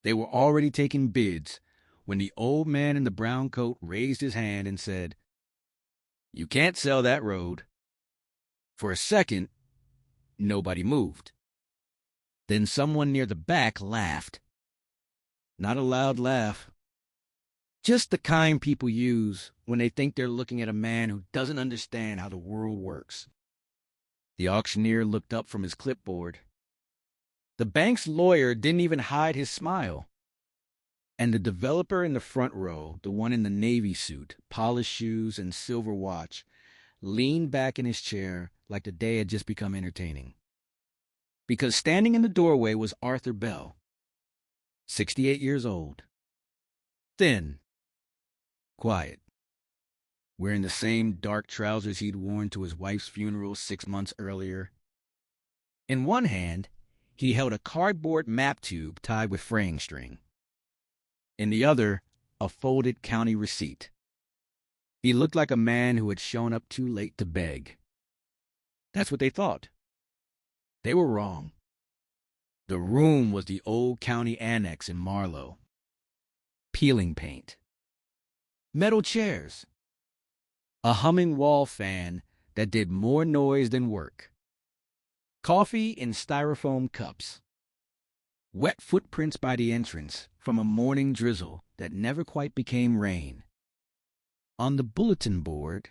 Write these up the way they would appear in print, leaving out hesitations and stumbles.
They were already taking bids when the old man in the brown coat raised his hand and said, "You can't sell that road." For a second, nobody moved. Then someone near the back laughed. Not a loud laugh. Just the kind people use when they think they're looking at a man who doesn't understand how the world works. The auctioneer looked up from his clipboard. The bank's lawyer didn't even hide his smile. And the developer in the front row, the one in the navy suit, polished shoes, and silver watch, leaned back in his chair like the day had just become entertaining. Because standing in the doorway was Arthur Bell, 68 years old, thin, quiet, wearing the same dark trousers he'd worn to his wife's funeral 6 months earlier. In one hand, he held a cardboard map tube tied with fraying string. In the other, a folded county receipt. He looked like a man who had shown up too late to beg. That's what they thought. They were wrong. The room was the old county annex in Marlow. Peeling paint. Metal chairs. A humming wall fan that did more noise than work. Coffee in styrofoam cups. Wet footprints by the entrance from a morning drizzle that never quite became rain. On the bulletin board,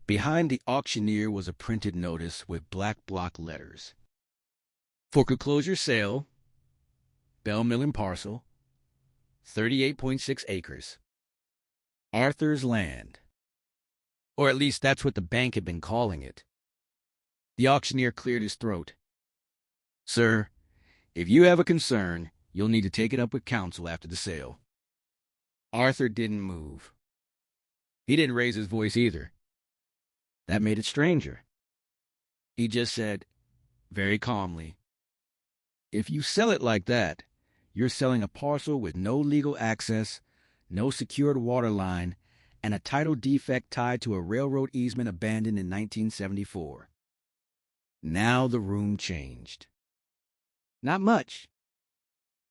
behind the auctioneer, was a printed notice with black block letters. For foreclosure sale, Bell Mill and Parcel, 38.6 acres. Arthur's land. Or at least that's what the bank had been calling it. The auctioneer cleared his throat. "Sir, if you have a concern, you'll need to take it up with counsel after the sale." Arthur didn't move. He didn't raise his voice either. That made it stranger. He just said, very calmly, "If you sell it like that, you're selling a parcel with no legal access, no secured water line, and a title defect tied to a railroad easement abandoned in 1974. Now the room changed. Not much.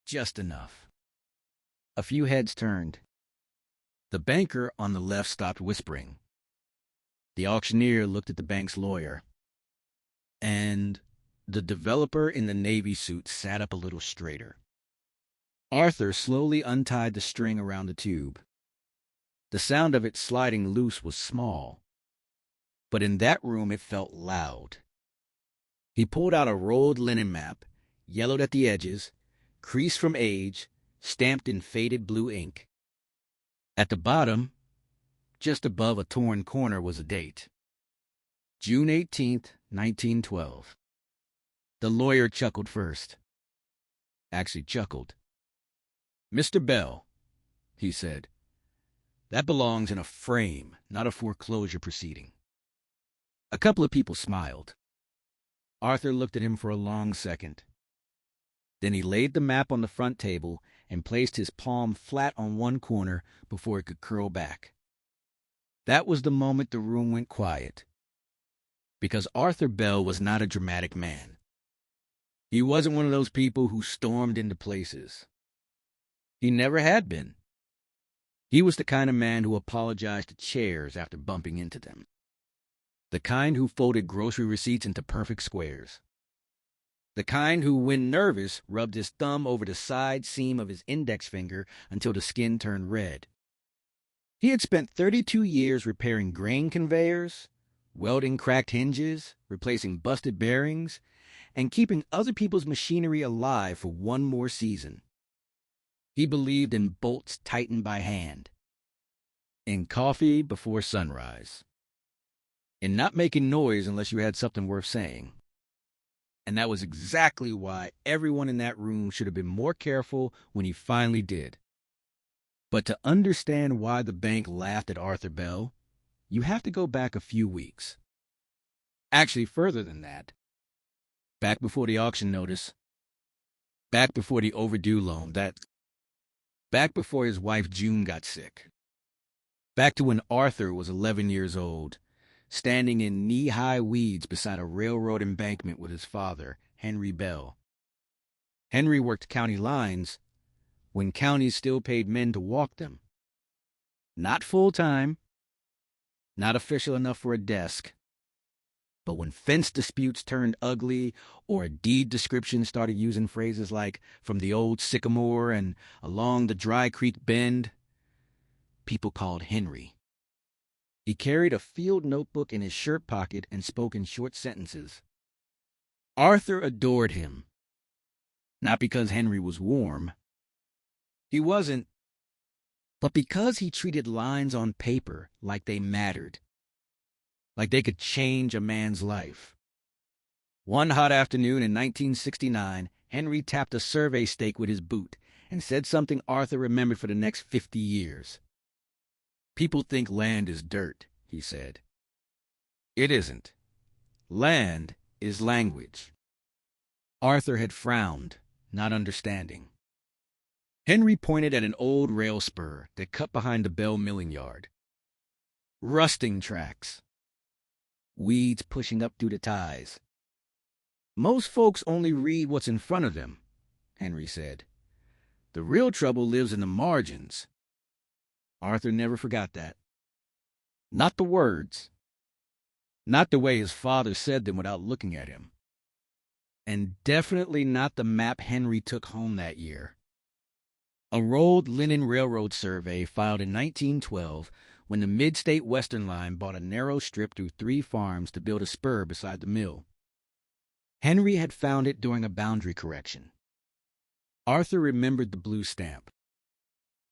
Just enough. A few heads turned. The banker on the left stopped whispering. The auctioneer looked at the bank's lawyer. And the developer in the navy suit sat up a little straighter. Arthur slowly untied the string around the tube. The sound of it sliding loose was small, but in that room it felt loud. He pulled out a rolled linen map, yellowed at the edges, creased from age, stamped in faded blue ink. At the bottom, just above a torn corner, was a date. June 18th, 1912. The lawyer chuckled first. Actually chuckled. "Mr. Bell," he said, "that belongs in a frame, not a foreclosure proceeding." A couple of people smiled. Arthur looked at him for a long second. Then he laid the map on the front table and placed his palm flat on one corner before it could curl back. That was the moment the room went quiet. Because Arthur Bell was not a dramatic man. He wasn't one of those people who stormed into places. He never had been. He was the kind of man who apologized to chairs after bumping into them. The kind who folded grocery receipts into perfect squares. The kind who, when nervous, rubbed his thumb over the side seam of his index finger until the skin turned red. He had spent 32 years repairing grain conveyors, welding cracked hinges, replacing busted bearings, and keeping other people's machinery alive for one more season. He believed in bolts tightened by hand, in coffee before sunrise, in not making noise unless you had something worth saying. And that was exactly why everyone in that room should have been more careful when he finally did. But to understand why the bank laughed at Arthur Bell, you have to go back a few weeks. Actually, further than that. Back before the auction notice. Back before the overdue loan. Back before his wife June got sick. Back to when Arthur was 11 years old, standing in knee-high weeds beside a railroad embankment with his father, Henry Bell. Henry worked county lines, when counties still paid men to walk them. Not full-time, not official enough for a desk, but when fence disputes turned ugly or a deed description started using phrases like from the old sycamore and along the dry creek bend, people called Henry. He carried a field notebook in his shirt pocket and spoke in short sentences. Arthur adored him. Not because Henry was warm. He wasn't. But because he treated lines on paper like they mattered. Like they could change a man's life. One hot afternoon in 1969, Henry tapped a survey stake with his boot and said something Arthur remembered for the next 50 years. People think land is dirt, he said. It isn't. Land is language. Arthur had frowned, not understanding. Henry pointed at an old rail spur that cut behind the Bell milling yard. Rusting tracks. Weeds pushing up through the ties. Most folks only read what's in front of them, Henry said. The real trouble lives in the margins. Arthur never forgot that. Not the words. Not the way his father said them without looking at him. And definitely not the map Henry took home that year. A rolled linen railroad survey filed in 1912 when the Mid-State Western Line bought a narrow strip through 3 farms to build a spur beside the mill. Henry had found it during a boundary correction. Arthur remembered the blue stamp,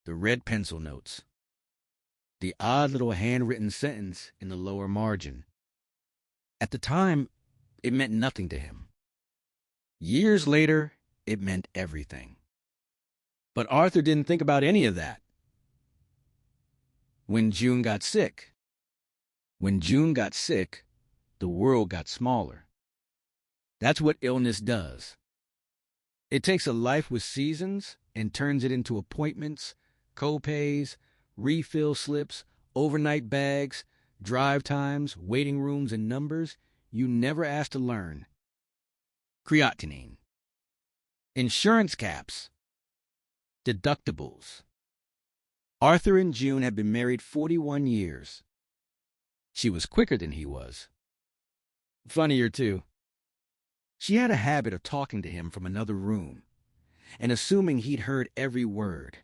the red pencil notes, the odd little handwritten sentence in the lower margin. At the time, it meant nothing to him. Years later, it meant everything. But Arthur didn't think about any of that. When June got sick, the world got smaller. That's what illness does. It takes a life with seasons and turns it into appointments, co-pays, refill slips, overnight bags, drive times, waiting rooms, and numbers you never asked to learn. Creatinine. Insurance caps. Deductibles. Arthur and June had been married 41 years. She was quicker than he was. Funnier, too. She had a habit of talking to him from another room and assuming he'd heard every word.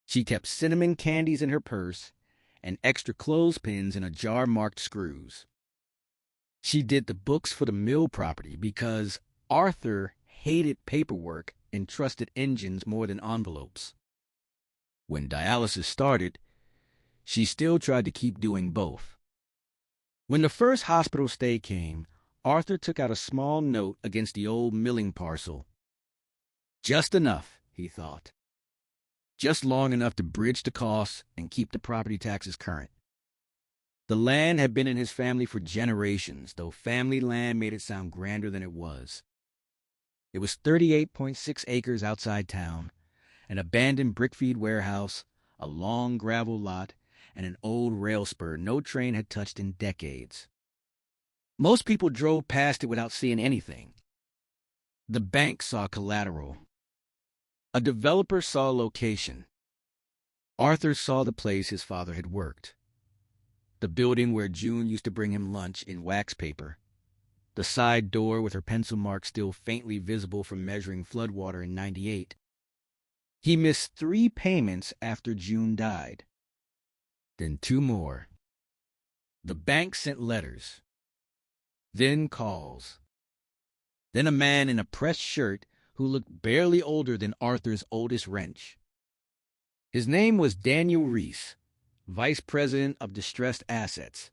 She kept cinnamon candies in her purse and extra clothespins in a jar marked screws. She did the books for the mill property because Arthur hated paperwork and trusted engines more than envelopes. When dialysis started, she still tried to keep doing both. When the first hospital stay came, Arthur took out a small note against the old milling parcel. Just enough, he thought. Just long enough to bridge the costs and keep the property taxes current. The land had been in his family for generations, though family land made it sound grander than it was. It was 38.6 acres outside town, an abandoned brick-feed warehouse, a long gravel lot, and an old rail spur no train had touched in decades. Most people drove past it without seeing anything. The bank saw collateral. A developer saw location. Arthur saw the place his father had worked. The building where June used to bring him lunch in wax paper. The side door with her pencil mark still faintly visible from measuring floodwater in '98. He missed 3 payments after June died. Then 2 more. The bank sent letters. Then calls. Then a man in a pressed shirt who looked barely older than Arthur's oldest wrench. His name was Daniel Reese, Vice President of Distressed Assets,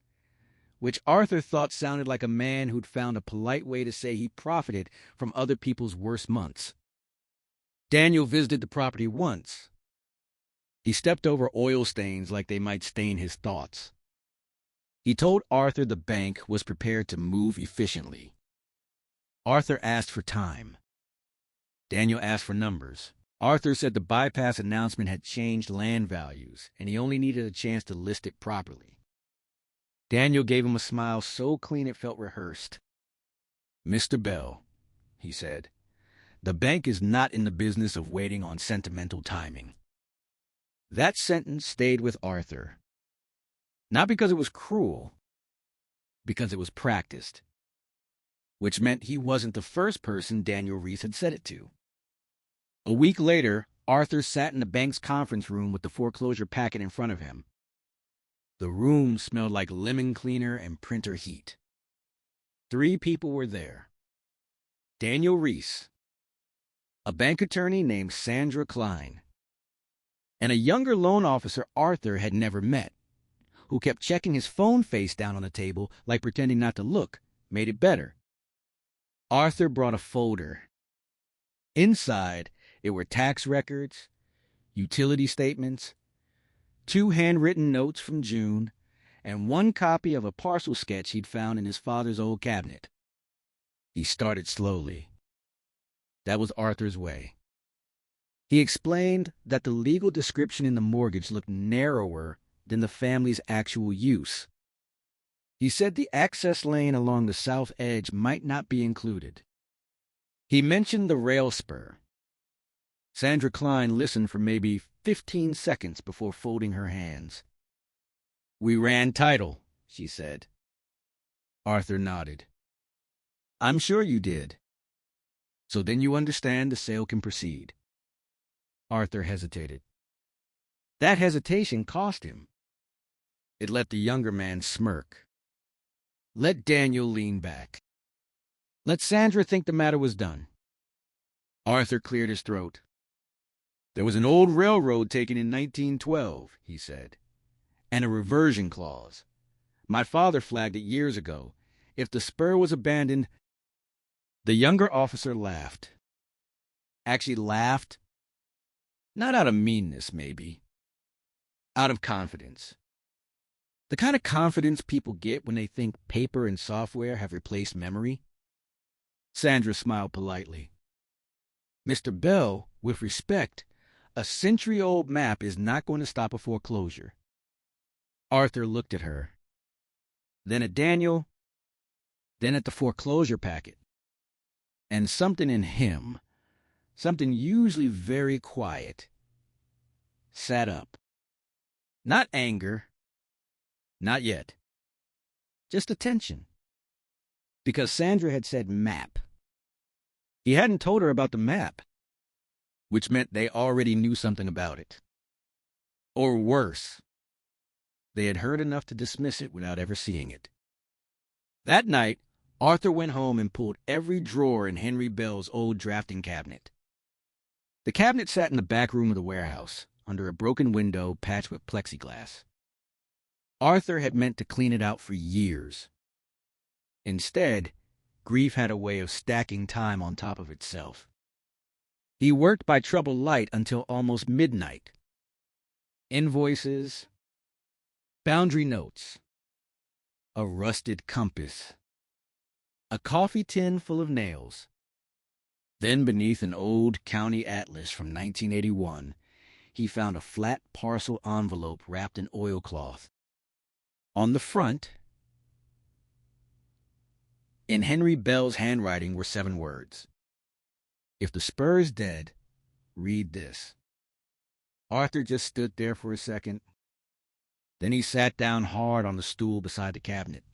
which Arthur thought sounded like a man who'd found a polite way to say he profited from other people's worst months. Daniel visited the property once. He stepped over oil stains like they might stain his thoughts. He told Arthur the bank was prepared to move efficiently. Arthur asked for time. Daniel asked for numbers. Arthur said the bypass announcement had changed land values, and he only needed a chance to list it properly. Daniel gave him a smile so clean it felt rehearsed. "Mr. Bell," he said, The bank is not in the business of waiting on sentimental timing. That sentence stayed with Arthur. Not because it was cruel, because it was practiced. Which meant he wasn't the first person Daniel Reese had said it to. A week later, Arthur sat in the bank's conference room with the foreclosure packet in front of him. The room smelled like lemon cleaner and printer heat. 3 people were there. Daniel Reese, a bank attorney named Sandra Klein, and a younger loan officer Arthur had never met, who kept checking his phone face down on the table like pretending not to look made it better. Arthur brought a folder. Inside, it were tax records, utility statements, 2 handwritten notes from June, and 1 copy of a parcel sketch he'd found in his father's old cabinet. He started slowly. That was Arthur's way. He explained that the legal description in the mortgage looked narrower than the family's actual use. He said the access lane along the south edge might not be included. He mentioned the rail spur. Sandra Klein listened for maybe 15 seconds before folding her hands. "We ran title," she said. Arthur nodded. "I'm sure you did. So then you understand the sale can proceed." Arthur hesitated. That hesitation cost him. It let the younger man smirk. Let Daniel lean back. Let Sandra think the matter was done. Arthur cleared his throat. "There was an old railroad taken in 1912, he said, and a reversion clause. My father flagged it years ago. If the spur was abandoned..." The younger officer laughed. Actually laughed. Not out of meanness, maybe. Out of confidence. The kind of confidence people get when they think paper and software have replaced memory. Sandra smiled politely. "Mr. Bell, with respect, a century-old map is not going to stop a foreclosure." Arthur looked at her, then at Daniel, then at the foreclosure packet. And something in him, something usually very quiet, sat up. Not anger. Not yet. Just attention. Because Sandra had said map. He hadn't told her about the map, which meant they already knew something about it. Or worse, they had heard enough to dismiss it without ever seeing it. That night, Arthur went home and pulled every drawer in Henry Bell's old drafting cabinet. The cabinet sat in the back room of the warehouse, under a broken window patched with plexiglass. Arthur had meant to clean it out for years. Instead, grief had a way of stacking time on top of itself. He worked by trouble light until almost midnight. Invoices, boundary notes, a rusted compass, a coffee tin full of nails. Then beneath an old county atlas from 1981, he found a flat parcel envelope wrapped in oilcloth. On the front, in Henry Bell's handwriting, were 7 words. "If the spur is dead, read this." Arthur just stood there for a second. Then he sat down hard on the stool beside the cabinet.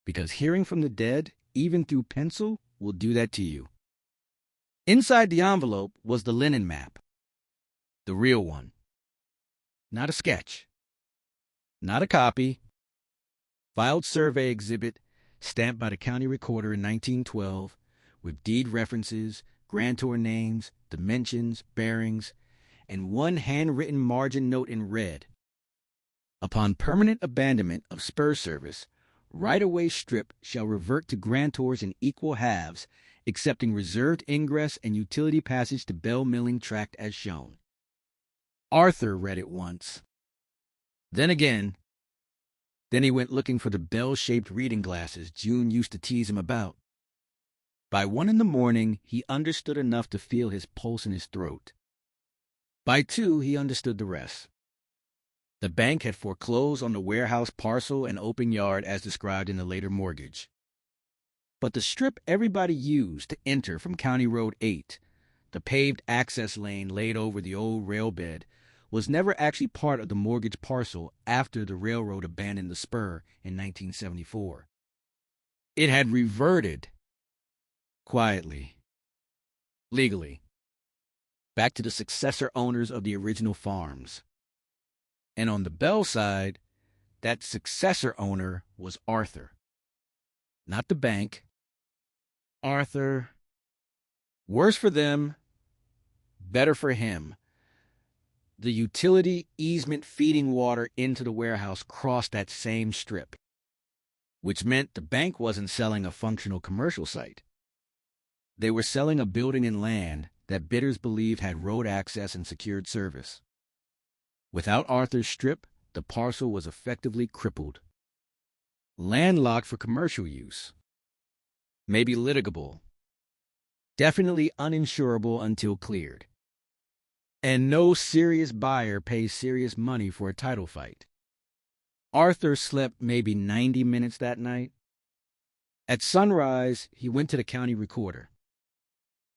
Because hearing from the dead, even through pencil, will do that to you. Inside the envelope was the linen map. The real one. Not a sketch. Not a copy. Filed survey exhibit, stamped by the county recorder in 1912, with deed references, grantor names, dimensions, bearings, and 1 handwritten margin note in red. Upon permanent abandonment of spur service, right-of-way strip shall revert to grantors in equal halves, excepting reserved ingress and utility passage to Bell Milling tract as shown. Arthur read it once. Then again. Then he went looking for the bell-shaped reading glasses June used to tease him about. By 1 in the morning, he understood enough to feel his pulse in his throat. By 2, he understood the rest. The bank had foreclosed on the warehouse parcel and open yard as described in the later mortgage. But the strip everybody used to enter from County Road 8, the paved access lane laid over the old rail bed, was never actually part of the mortgage parcel after the railroad abandoned the spur in 1974. It had reverted, quietly, legally, back to the successor owners of the original farms. And on the Bell side, that successor owner was Arthur. Not the bank. Arthur. Worse for them, better for him. The utility easement feeding water into the warehouse crossed that same strip, which meant the bank wasn't selling a functional commercial site. They were selling a building and land that bidders believed had road access and secured service. Without Arthur's strip, the parcel was effectively crippled. Landlocked for commercial use. Maybe litigable. Definitely uninsurable until cleared. And no serious buyer pays serious money for a title fight. Arthur slept maybe 90 minutes that night. At sunrise, he went to the county recorder.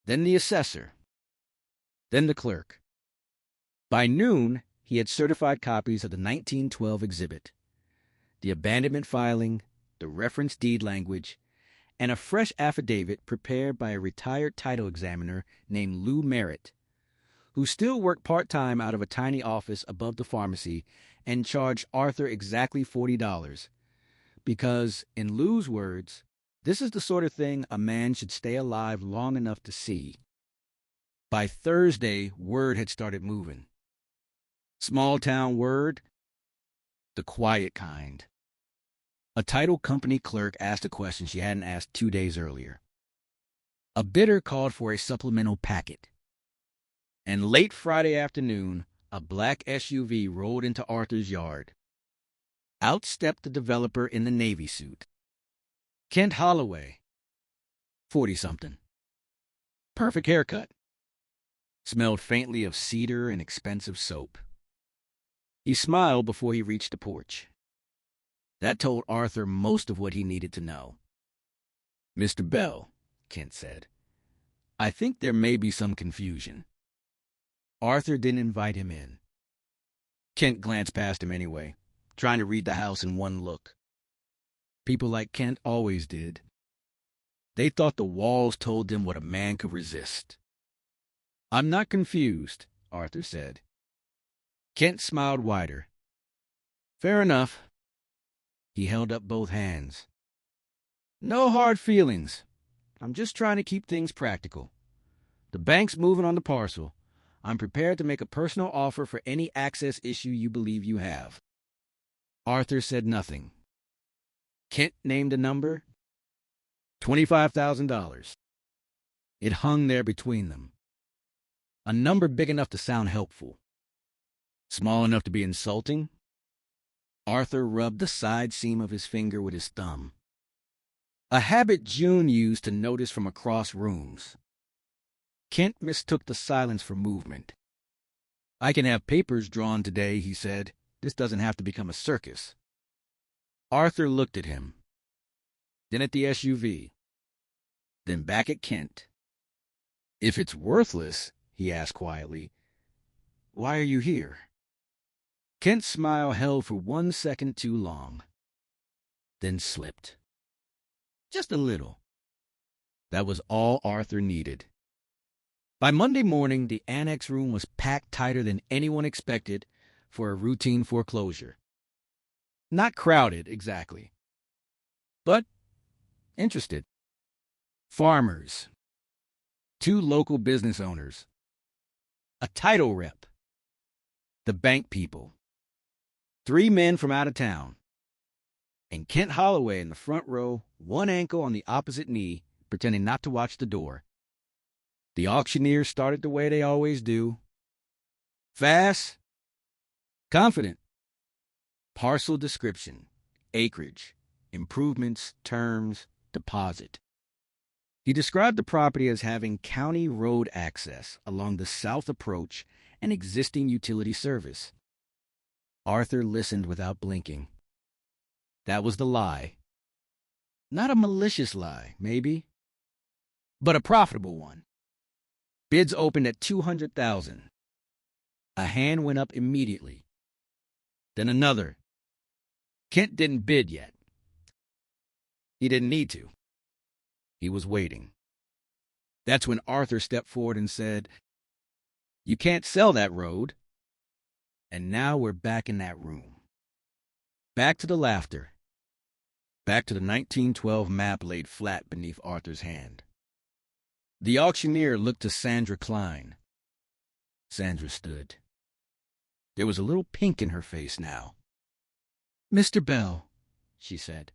Then the assessor. Then the clerk. By noon, he had certified copies of the 1912 exhibit, the abandonment filing, the reference deed language, and a fresh affidavit prepared by a retired title examiner named Lou Merritt, who still worked part-time out of a tiny office above the pharmacy and charged Arthur exactly $40, because, in Lou's words, this is the sort of thing a man should stay alive long enough to see. By Thursday, word had started moving. Small-town word, the quiet kind. A title company clerk asked a question she hadn't asked 2 days earlier. A bidder called for a supplemental packet. And late Friday afternoon, a black SUV rolled into Arthur's yard. Out stepped the developer in the Navy suit. Kent Holloway, 40-something. Perfect haircut. Smelled faintly of cedar and expensive soap. He smiled before he reached the porch. That told Arthur most of what he needed to know. "Mr. Bell," Kent said, "I think there may be some confusion." Arthur didn't invite him in. Kent glanced past him anyway, trying to read the house in one look. People like Kent always did. They thought the walls told them what a man could resist. "I'm not confused," Arthur said. Kent smiled wider. "Fair enough." He held up both hands. "No hard feelings. I'm just trying to keep things practical. The bank's moving on the parcel. I'm prepared to make a personal offer for any access issue you believe you have." Arthur said nothing. Kent named a number. $25,000. It hung there between them. A number big enough to sound helpful. Small enough to be insulting. Arthur rubbed the side seam of his finger with his thumb. A habit June used to notice from across rooms. Kent mistook the silence for movement. "I can have papers drawn today," he said. "This doesn't have to become a circus." Arthur looked at him. Then at the SUV. Then back at Kent. "If it's worthless," he asked quietly, "why are you here?" Kent's smile held for 1 second too long. Then slipped. Just a little. That was all Arthur needed. By Monday morning, the annex room was packed tighter than anyone expected for a routine foreclosure. Not crowded, exactly, but interested. Farmers. 2 local business owners. A title rep. The bank people. 3 men from out of town. And Kent Holloway in the front row, one ankle on the opposite knee, pretending not to watch the door. The auctioneers started the way they always do. Fast. Confident. Parcel description. Acreage. Improvements. Terms. Deposit. He described the property as having county road access along the south approach and existing utility service. Arthur listened without blinking. That was the lie. Not a malicious lie, maybe, but a profitable one. Bids opened at $200,000. A hand went up immediately. Then another. Kent didn't bid yet. He didn't need to. He was waiting. That's when Arthur stepped forward and said, "You can't sell that road." And now we're back in that room. Back to the laughter. Back to the 1912 map laid flat beneath Arthur's hand. The auctioneer looked to Sandra Klein. Sandra stood. There was a little pink in her face now. "Mr. Bell," she said,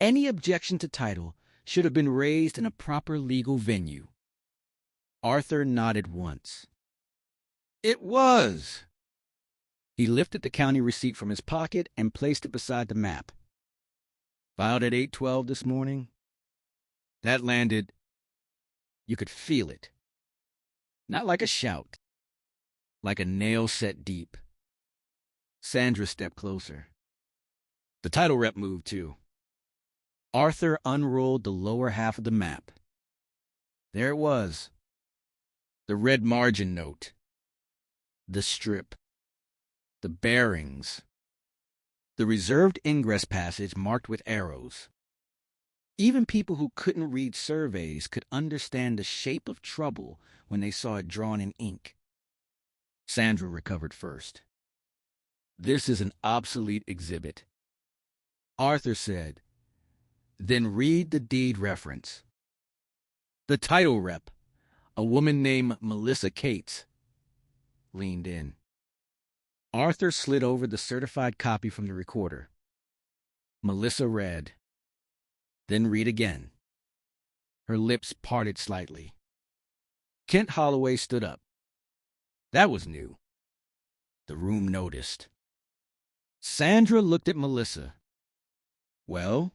"any objection to title should have been raised in a proper legal venue." Arthur nodded once. "It was." He lifted the county receipt from his pocket and placed it beside the map. "Filed at 8:12 this morning. That landed." You could feel it. Not like a shout. Like a nail set deep. Sandra stepped closer. The title rep moved too. Arthur unrolled the lower half of the map. There it was. The red margin note. The strip. The bearings. The reserved ingress passage marked with arrows. Even people who couldn't read surveys could understand the shape of trouble when they saw it drawn in ink. Sandra recovered first. "This is an obsolete exhibit." Arthur said, "Then read the deed reference." The title rep, a woman named Melissa Cates, leaned in. Arthur slid over the certified copy from the recorder. Melissa read. Then read again. Her lips parted slightly. Kent Holloway stood up. That was new. The room noticed. Sandra looked at Melissa. Well,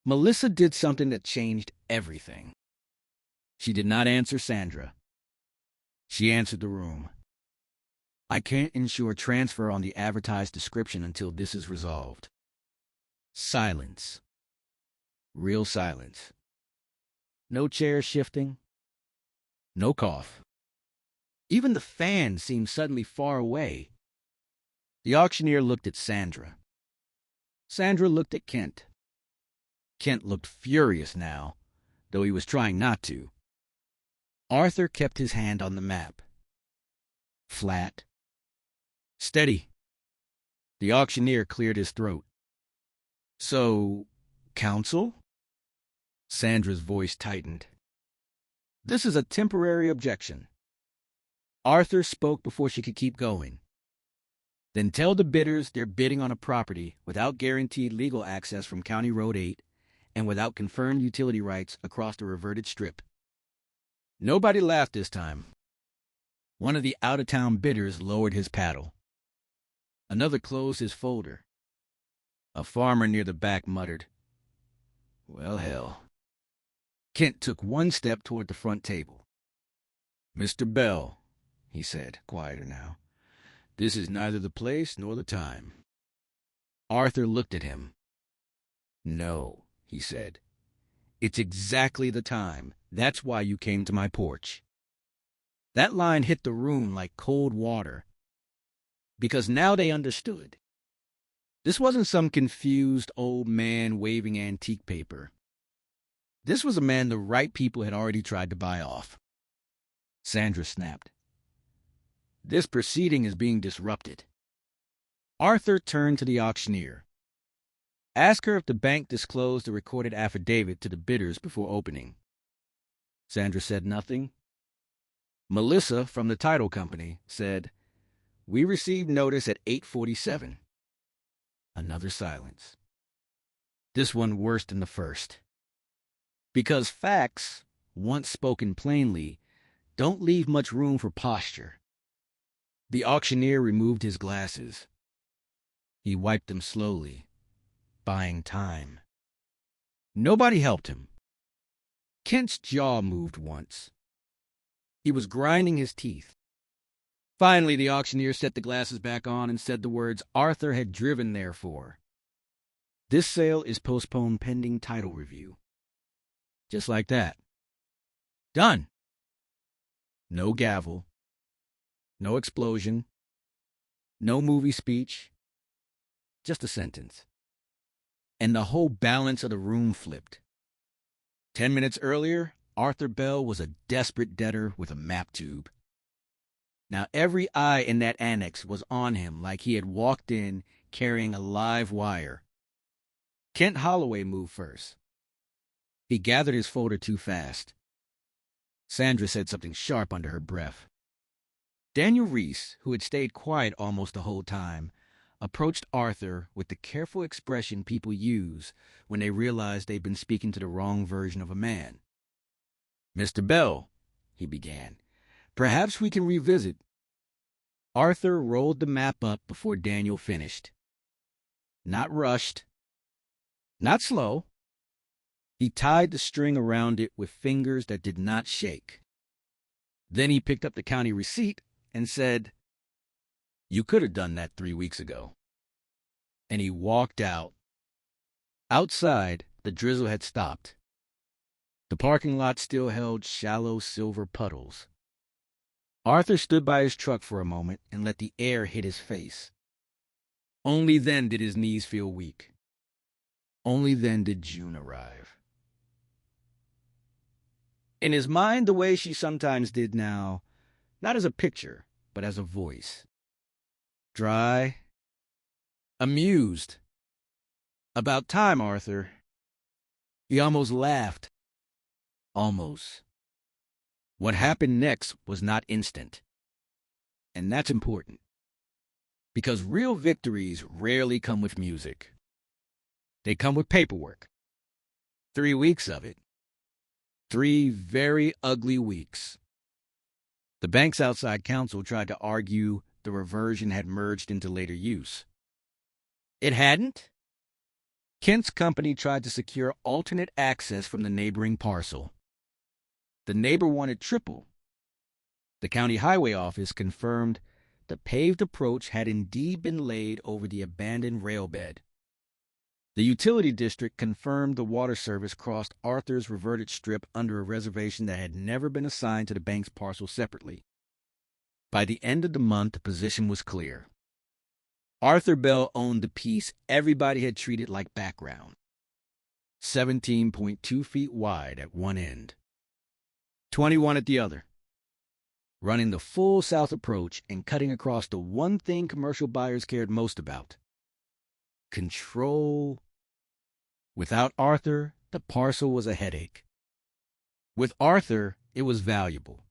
Melissa did something that changed everything. She did not answer Sandra. She answered the room. "I can't ensure transfer on the advertised description until this is resolved." Silence. Real silence. No chairs shifting. No cough. Even the fan seemed suddenly far away. The auctioneer looked at Sandra. Sandra looked at Kent. Kent looked furious now, though he was trying not to. Arthur kept his hand on the map. Flat. Steady. The auctioneer cleared his throat. "So, counsel?" Sandra's voice tightened. "This is a temporary objection." Arthur spoke before she could keep going. "Then tell the bidders they're bidding on a property without guaranteed legal access from County Road 8 and without confirmed utility rights across the reverted strip." Nobody laughed this time. One of the out-of-town bidders lowered his paddle. Another closed his folder. A farmer near the back muttered, "Well, hell." Kent took one step toward the front table. "Mr. Bell," he said, quieter now, "this is neither the place nor the time." Arthur looked at him. "No," he said. "It's exactly the time. That's why you came to my porch." That line hit the room like cold water. Because now they understood. This wasn't some confused old man waving antique paper. This was a man the right people had already tried to buy off. Sandra snapped. "This proceeding is being disrupted." Arthur turned to the auctioneer. "Ask her if the bank disclosed the recorded affidavit to the bidders before opening." Sandra said nothing. Melissa, from the title company, said, "We received notice at 8:47. Another silence. This one worse than the first. Because facts, once spoken plainly, don't leave much room for posture. The auctioneer removed his glasses. He wiped them slowly, buying time. Nobody helped him. Kent's jaw moved once. He was grinding his teeth. Finally, the auctioneer set the glasses back on and said the words Arthur had driven there for. This sale is postponed pending title review. Just like that. Done. No gavel. No explosion. No movie speech. Just a sentence. And the whole balance of the room flipped. 10 minutes earlier, Arthur Bell was a desperate debtor with a map tube. Now every eye in that annex was on him like he had walked in carrying a live wire. Kent Holloway moved first. He gathered his folder too fast. Sandra said something sharp under her breath. Daniel Reese, who had stayed quiet almost the whole time, approached Arthur with the careful expression people use when they realize they've been speaking to the wrong version of a man. "Mr. Bell," he began, "perhaps we can revisit." Arthur rolled the map up before Daniel finished. Not rushed. Not slow. He tied the string around it with fingers that did not shake. Then he picked up the county receipt and said, "You could have done that 3 weeks ago." And he walked out. Outside, the drizzle had stopped. The parking lot still held shallow silver puddles. Arthur stood by his truck for a moment and let the air hit his face. Only then did his knees feel weak. Only then did June arrive. In his mind, the way she sometimes did now, not as a picture, but as a voice. Dry. Amused. "About time, Arthur." He almost laughed. Almost. What happened next was not instant. And that's important. Because real victories rarely come with music. They come with paperwork. 3 weeks of it. 3 very ugly weeks. The bank's outside counsel tried to argue the reversion had merged into later use. It hadn't. Kent's company tried to secure alternate access from the neighboring parcel. The neighbor wanted triple. The county highway office confirmed the paved approach had indeed been laid over the abandoned rail bed. The utility district confirmed the water service crossed Arthur's reverted strip under a reservation that had never been assigned to the bank's parcel separately. By the end of the month, the position was clear. Arthur Bell owned the piece everybody had treated like background. 17.2 feet wide at one end. 21 at the other. Running the full south approach and cutting across the one thing commercial buyers cared most about. Control. Without Arthur, the parcel was a headache. With Arthur, it was valuable.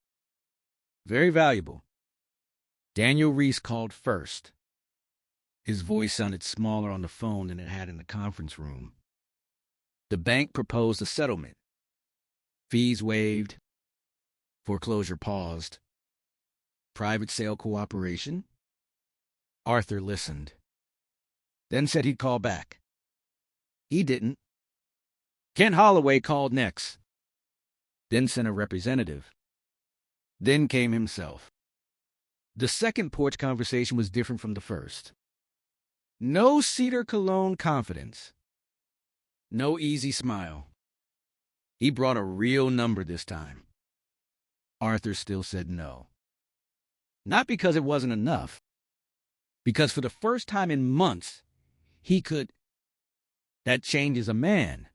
Very valuable. Daniel Reese called first. His voice sounded smaller on the phone than it had in the conference room. The bank proposed a settlement. Fees waived. Foreclosure paused. Private sale cooperation. Arthur listened. Then said he'd call back. He didn't. Kent Holloway called next. Then sent a representative. Then came himself. The second porch conversation was different from the first. No cedar cologne confidence. No easy smile. He brought a real number this time. Arthur still said no. Not because it wasn't enough. Because for the first time in months, he could. That changes a man.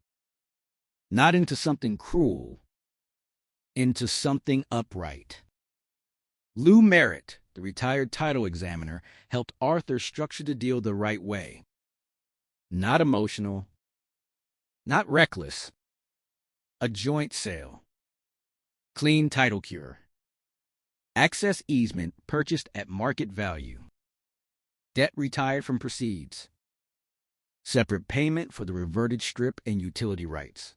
Not into something cruel. Into something upright. Lou Merritt, the retired title examiner, helped Arthur structure the deal the right way. Not emotional. Not reckless. A joint sale. Clean title cure. Access easement purchased at market value. Debt retired from proceeds. Separate payment for the reverted strip and utility rights.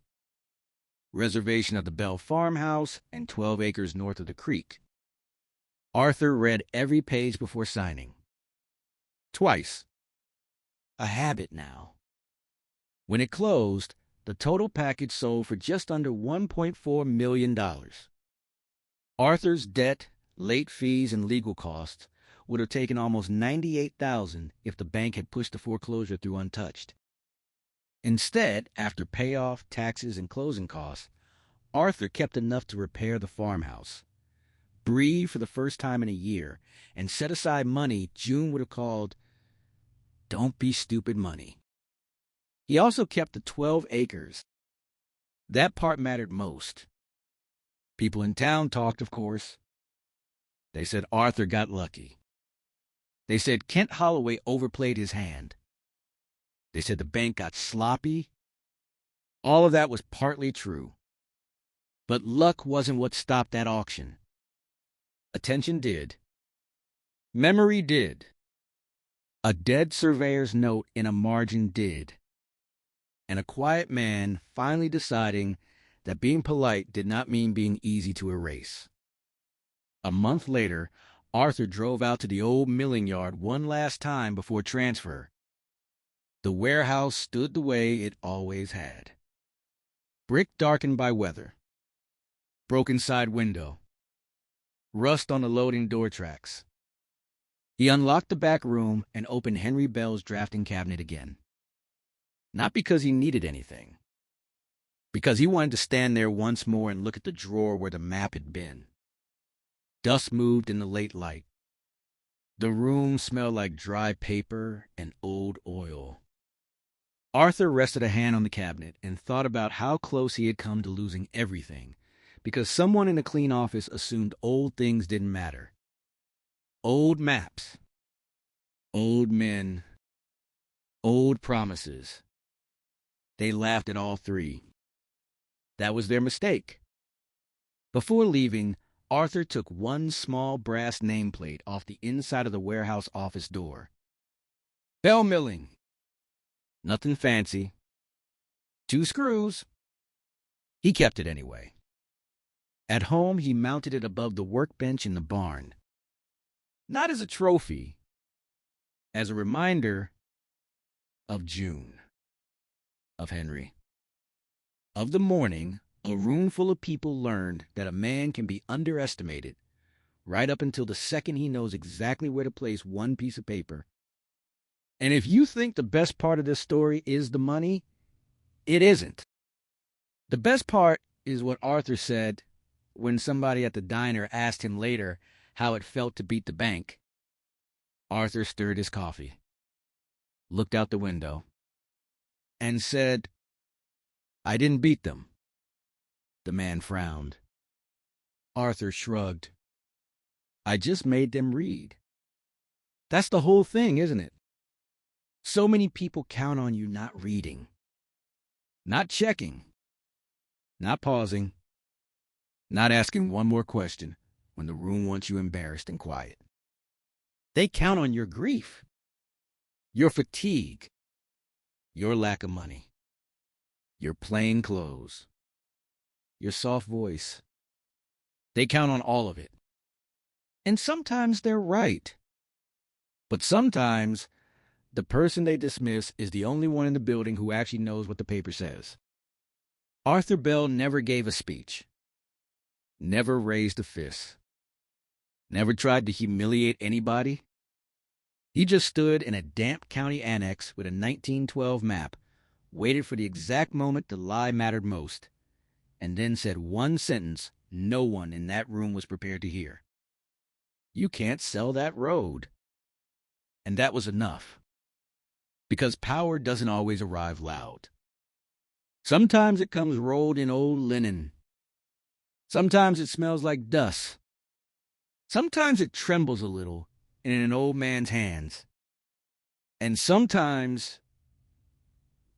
Reservation of the Bell farmhouse and 12 acres north of the creek. Arthur read every page before signing. Twice. A habit now. When it closed, the total package sold for just under $1.4 million. Arthur's debt, late fees, and legal costs would have taken almost $98,000 if the bank had pushed the foreclosure through untouched. Instead, after payoff, taxes, and closing costs, Arthur kept enough to repair the farmhouse, breathe for the first time in a year, and set aside money June would have called "don't be stupid money." He also kept the 12 acres. That part mattered most. People in town talked, of course. They said Arthur got lucky. They said Kent Holloway overplayed his hand. They said the bank got sloppy. All of that was partly true. But luck wasn't what stopped that auction. Attention did. Memory did. A dead surveyor's note in a margin did. And a quiet man finally deciding that being polite did not mean being easy to erase. A month later, Arthur drove out to the old milling yard one last time before transfer. The warehouse stood the way it always had. Brick darkened by weather. Broken side window. Rust on the loading door tracks. He unlocked the back room and opened Henry Bell's drafting cabinet again. Not because he needed anything. Because he wanted to stand there once more and look at the drawer where the map had been. Dust moved in the late light. The room smelled like dry paper and old oil. Arthur rested a hand on the cabinet and thought about how close he had come to losing everything because someone in a clean office assumed old things didn't matter. Old maps. Old men. Old promises. They laughed at all three. That was their mistake. Before leaving, Arthur took one small brass nameplate off the inside of the warehouse office door. Bell Milling. Nothing fancy. 2 screws. He kept it anyway. At home, he mounted it above the workbench in the barn. Not as a trophy, as a reminder of June, of Henry. Of the morning, a room full of people learned that a man can be underestimated right up until the second he knows exactly where to place one piece of paper. And if you think the best part of this story is the money, it isn't. The best part is what Arthur said when somebody at the diner asked him later how it felt to beat the bank. Arthur stirred his coffee, looked out the window, and said, "I didn't beat them." The man frowned. Arthur shrugged. "I just made them read." That's the whole thing, isn't it? So many people count on you not reading, not checking, not pausing, not asking one more question when the room wants you embarrassed and quiet. They count on your grief, your fatigue, your lack of money, your plain clothes, your soft voice. They count on all of it. And sometimes they're right. But sometimes the person they dismiss is the only one in the building who actually knows what the paper says. Arthur Bell never gave a speech, never raised a fist, never tried to humiliate anybody. He just stood in a damp county annex with a 1912 map, waited for the exact moment the lie mattered most, and then said one sentence no one in that room was prepared to hear. "You can't sell that road." And that was enough. Because power doesn't always arrive loud. Sometimes it comes rolled in old linen. Sometimes it smells like dust. Sometimes it trembles a little in an old man's hands. And sometimes,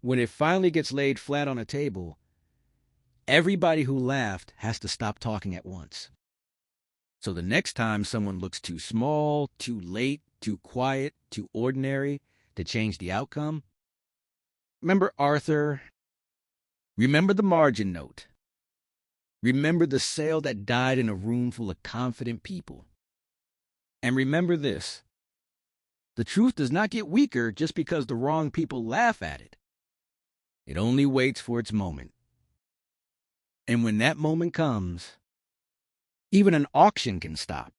when it finally gets laid flat on a table, everybody who laughed has to stop talking at once. So the next time someone looks too small, too late, too quiet, too ordinary to change the outcome, remember Arthur. Remember the margin note. Remember the sale that died in a room full of confident people. And remember this: the truth does not get weaker just because the wrong people laugh at it. It only waits for its moment. And when that moment comes, even an auction can stop.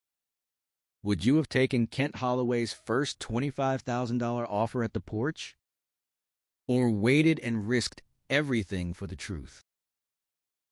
Would you have taken Kent Holloway's first $25,000 offer at the porch? or waited and risked everything for the truth.